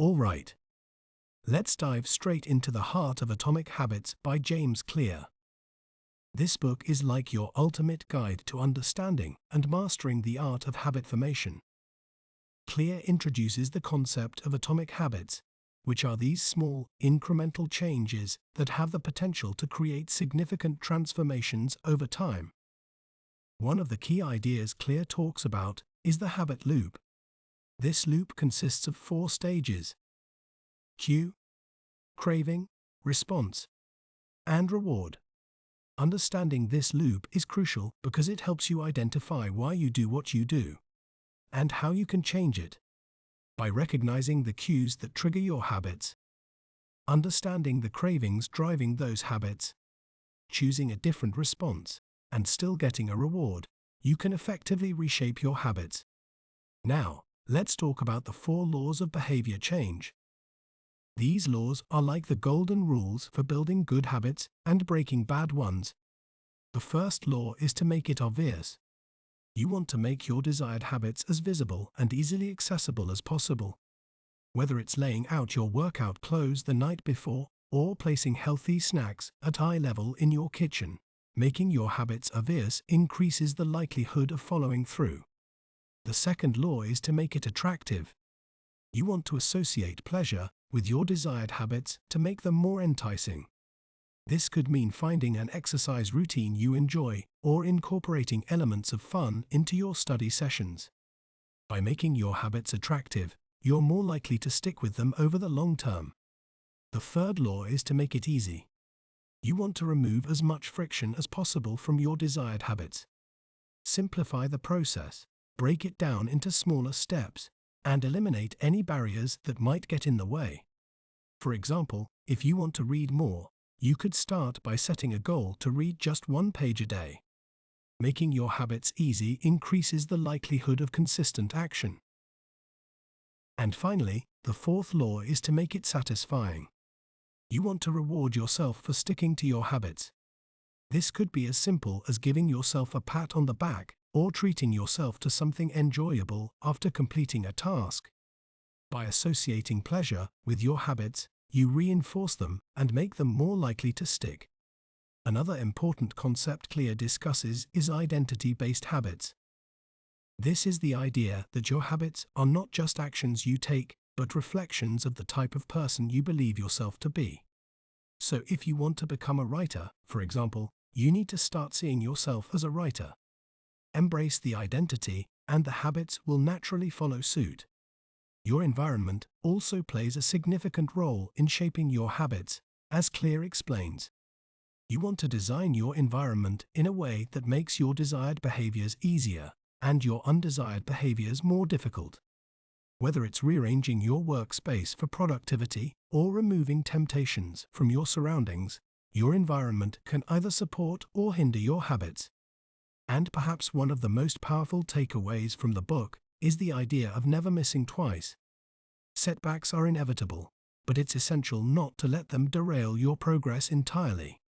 All right. Let's dive straight into the heart of Atomic Habits by James Clear. This book is like your ultimate guide to understanding and mastering the art of habit formation. Clear introduces the concept of atomic habits, which are these small, incremental changes that have the potential to create significant transformations over time. One of the key ideas Clear talks about is the habit loop. This loop consists of 4 stages: cue, craving, response, and reward. Understanding this loop is crucial because it helps you identify why you do what you do and how you can change it. By recognizing the cues that trigger your habits, understanding the cravings driving those habits, choosing a different response, and still getting a reward, you can effectively reshape your habits. Now, let's talk about the 4 laws of behavior change. These laws are like the golden rules for building good habits and breaking bad ones. The first law is to make it obvious. You want to make your desired habits as visible and easily accessible as possible. Whether it's laying out your workout clothes the night before or placing healthy snacks at eye level in your kitchen, making your habits obvious increases the likelihood of following through. The second law is to make it attractive. You want to associate pleasure with your desired habits to make them more enticing. This could mean finding an exercise routine you enjoy or incorporating elements of fun into your study sessions. By making your habits attractive, you're more likely to stick with them over the long term. The third law is to make it easy. You want to remove as much friction as possible from your desired habits. Simplify the process, break it down into smaller steps, and eliminate any barriers that might get in the way. For example, if you want to read more, you could start by setting a goal to read just 1 page a day. Making your habits easy increases the likelihood of consistent action. And finally, the 4th law is to make it satisfying. You want to reward yourself for sticking to your habits. This could be as simple as giving yourself a pat on the back or treating yourself to something enjoyable after completing a task. By associating pleasure with your habits, you reinforce them and make them more likely to stick. Another important concept Clear discusses is identity-based habits. This is the idea that your habits are not just actions you take, but reflections of the type of person you believe yourself to be. So if you want to become a writer, for example, you need to start seeing yourself as a writer. Embrace the identity, and the habits will naturally follow suit. Your environment also plays a significant role in shaping your habits, as Clear explains. You want to design your environment in a way that makes your desired behaviors easier and your undesired behaviors more difficult. Whether it's rearranging your workspace for productivity or removing temptations from your surroundings, your environment can either support or hinder your habits. And perhaps one of the most powerful takeaways from the book is the idea of never missing twice. Setbacks are inevitable, but it's essential not to let them derail your progress entirely.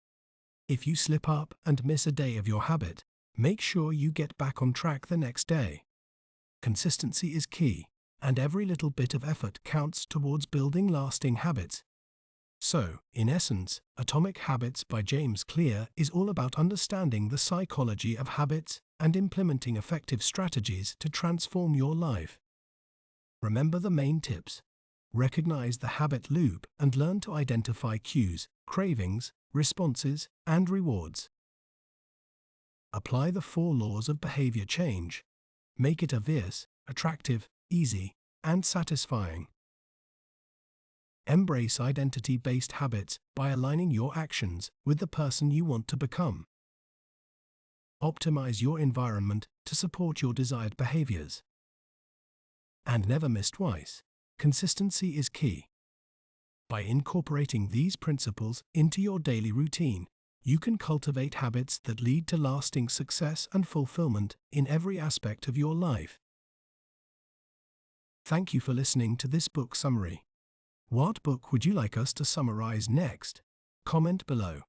If you slip up and miss a day of your habit, make sure you get back on track the next day. Consistency is key, and every little bit of effort counts towards building lasting habits. So, in essence, Atomic Habits by James Clear is all about understanding the psychology of habits and implementing effective strategies to transform your life. Remember the main tips. Recognize the habit loop and learn to identify cues, cravings, responses, and rewards. Apply the 4 laws of behavior change. Make it obvious, attractive, easy, and satisfying. Embrace identity-based habits by aligning your actions with the person you want to become. Optimize your environment to support your desired behaviors. And never miss twice. Consistency is key. By incorporating these principles into your daily routine, you can cultivate habits that lead to lasting success and fulfillment in every aspect of your life. Thank you for listening to this book summary. What book would you like us to summarize next? Comment below.